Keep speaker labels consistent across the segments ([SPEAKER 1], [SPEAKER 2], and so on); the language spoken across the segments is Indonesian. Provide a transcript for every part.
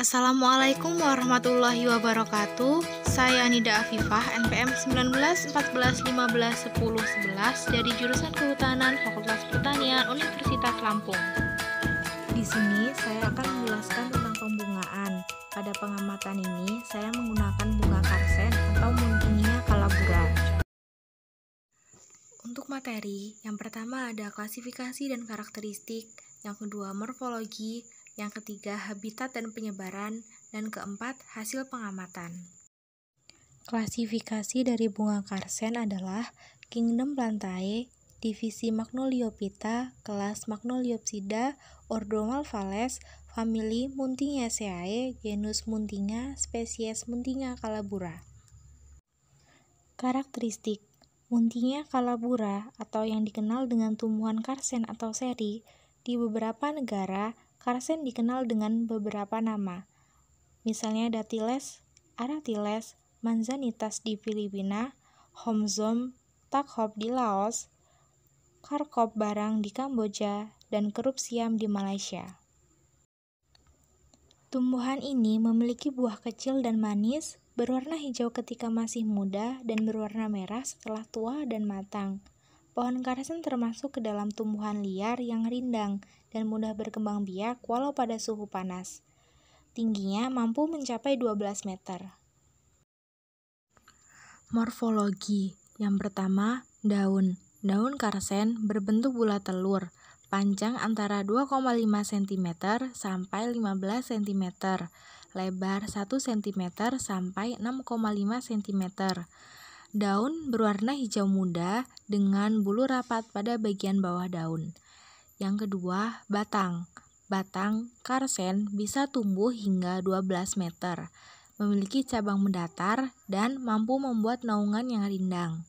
[SPEAKER 1] Assalamualaikum warahmatullahi wabarakatuh. Saya Nida Afifah, NPM 19 14 15 10 11 dari jurusan Kehutanan Fakultas Pertanian Universitas Lampung. Di sini saya akan menjelaskan tentang pembungaan. Pada pengamatan ini, saya menggunakan bunga karsen atau Muntingia calabura. Untuk materi, yang pertama ada klasifikasi dan karakteristik, yang kedua morfologi, yang ketiga habitat dan penyebaran, dan keempat hasil pengamatan. Klasifikasi dari bunga karsen adalah Kingdom Plantae, divisi Magnoliophyta, kelas Magnoliopsida, ordo Malvales, famili Muntingiaceae, genus Muntinga, spesies Muntingia calabura. Karakteristik Muntingia calabura atau yang dikenal dengan tumbuhan karsen atau seri, di beberapa negara karsen dikenal dengan beberapa nama, misalnya Datiles, Aratiles, Manzanitas di Filipina, Homzom, Takhop di Laos, Karkop barang di Kamboja, dan Kerup siam di Malaysia. Tumbuhan ini memiliki buah kecil dan manis, berwarna hijau ketika masih muda dan berwarna merah setelah tua dan matang. Pohon karsen termasuk ke dalam tumbuhan liar yang rindang dan mudah berkembang biak walau pada suhu panas. Tingginya mampu mencapai 12 meter. Morfologi. Yang pertama, daun. Daun karsen berbentuk bulat telur, panjang antara 2,5 cm sampai 15 cm, lebar 1 cm sampai 6,5 cm. Daun berwarna hijau muda dengan bulu rapat pada bagian bawah daun. Yang kedua, batang. Batang karsen bisa tumbuh hingga 12 meter, memiliki cabang mendatar, dan mampu membuat naungan yang rindang.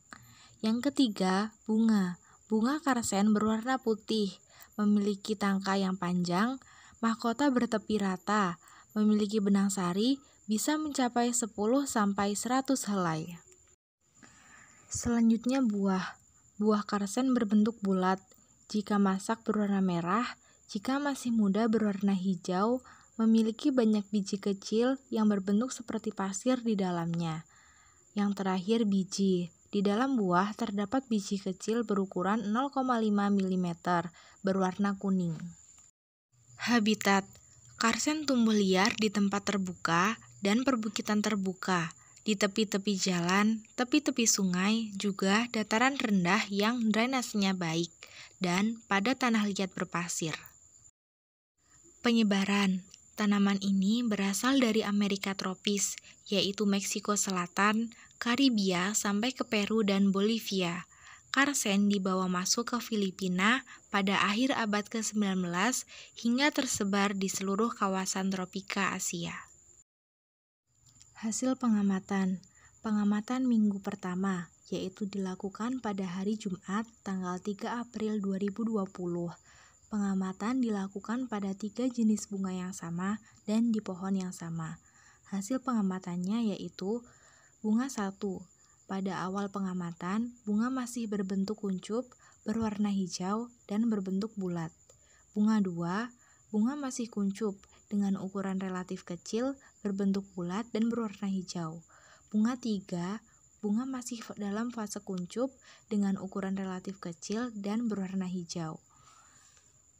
[SPEAKER 1] Yang ketiga, bunga. Bunga karsen berwarna putih, memiliki tangkai yang panjang, mahkota bertepi rata, memiliki benang sari, bisa mencapai 10-100 helai. Selanjutnya buah. Buah karsen berbentuk bulat. Jika masak berwarna merah, jika masih muda berwarna hijau, memiliki banyak biji kecil yang berbentuk seperti pasir di dalamnya. Yang terakhir biji. Di dalam buah terdapat biji kecil berukuran 0,5 mm, berwarna kuning. Habitat. Karsen tumbuh liar di tempat terbuka dan perbukitan terbuka, di tepi-tepi jalan, tepi-tepi sungai, juga dataran rendah yang drainasenya baik, dan pada tanah liat berpasir. Penyebaran. Tanaman ini berasal dari Amerika tropis, yaitu Meksiko Selatan, Karibia, sampai ke Peru dan Bolivia. Karsen dibawa masuk ke Filipina pada akhir abad ke-19 hingga tersebar di seluruh kawasan tropika Asia. Hasil pengamatan. Pengamatan minggu pertama, yaitu dilakukan pada hari Jumat tanggal 3 April 2020. Pengamatan dilakukan pada 3 jenis bunga yang sama dan di pohon yang sama. Hasil pengamatannya yaitu bunga 1. Pada awal pengamatan, bunga masih berbentuk kuncup, berwarna hijau, dan berbentuk bulat. Bunga 2, bunga masih kuncup, dengan ukuran relatif kecil, berbentuk bulat, dan berwarna hijau. Bunga 3, bunga masih dalam fase kuncup, dengan ukuran relatif kecil, dan berwarna hijau.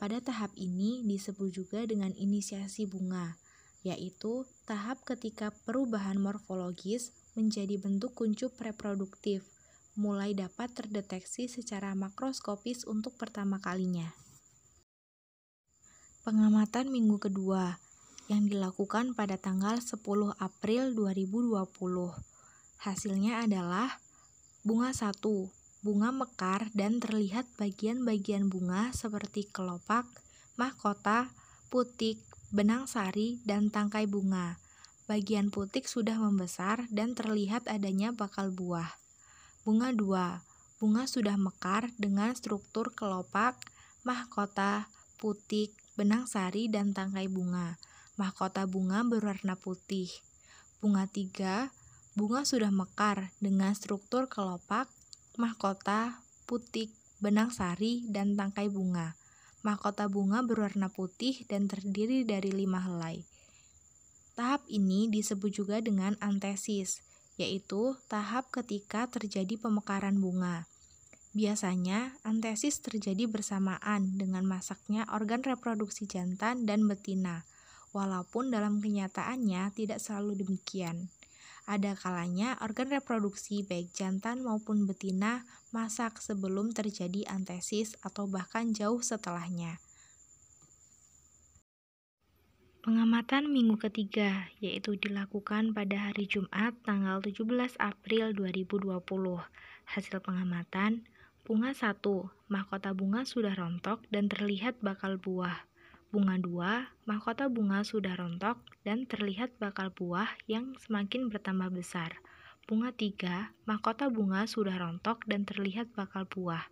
[SPEAKER 1] Pada tahap ini disebut juga dengan inisiasi bunga, yaitu tahap ketika perubahan morfologis menjadi bentuk kuncup reproduktif, mulai dapat terdeteksi secara makroskopis untuk pertama kalinya. Pengamatan minggu kedua, yang dilakukan pada tanggal 10 April 2020. Hasilnya adalah bunga 1, bunga mekar dan terlihat bagian-bagian bunga seperti kelopak, mahkota, putik, benang sari, dan tangkai bunga. Bagian putik sudah membesar dan terlihat adanya bakal buah. Bunga 2, bunga sudah mekar dengan struktur kelopak, mahkota, putik, benang sari, dan tangkai bunga. Mahkota bunga berwarna putih. Bunga 3, bunga sudah mekar dengan struktur kelopak, mahkota, putik, benang sari, dan tangkai bunga. Mahkota bunga berwarna putih dan terdiri dari 5 helai. Tahap ini disebut juga dengan antesis, yaitu tahap ketika terjadi pemekaran bunga. Biasanya, antesis terjadi bersamaan dengan masaknya organ reproduksi jantan dan betina, walaupun dalam kenyataannya tidak selalu demikian. Ada kalanya organ reproduksi baik jantan maupun betina masak sebelum terjadi antesis atau bahkan jauh setelahnya. Pengamatan minggu ketiga, yaitu dilakukan pada hari Jumat tanggal 17 April 2020. Hasil pengamatan, bunga 1, mahkota bunga sudah rontok dan terlihat bakal buah. Bunga 2, mahkota bunga sudah rontok dan terlihat bakal buah yang semakin bertambah besar. Bunga 3, mahkota bunga sudah rontok dan terlihat bakal buah.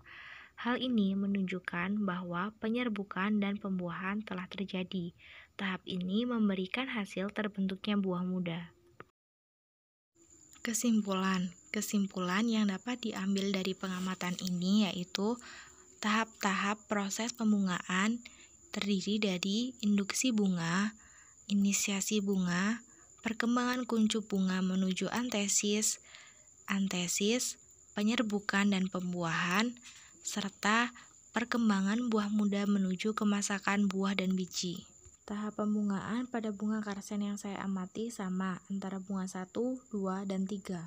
[SPEAKER 1] Hal ini menunjukkan bahwa penyerbukan dan pembuahan telah terjadi. Tahap ini memberikan hasil terbentuknya buah muda. Kesimpulan yang dapat diambil dari pengamatan ini yaitu tahap-tahap proses pembungaan terdiri dari induksi bunga, inisiasi bunga, perkembangan kuncup bunga menuju antesis, penyerbukan dan pembuahan, serta perkembangan buah muda menuju kemasakan buah dan biji. Tahap pembungaan pada bunga karsen yang saya amati sama antara bunga 1, 2, dan 3.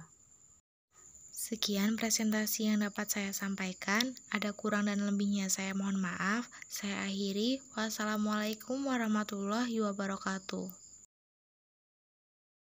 [SPEAKER 1] Sekian presentasi yang dapat saya sampaikan. Ada kurang dan lebihnya saya mohon maaf. Saya akhiri. Wassalamualaikum warahmatullahi wabarakatuh.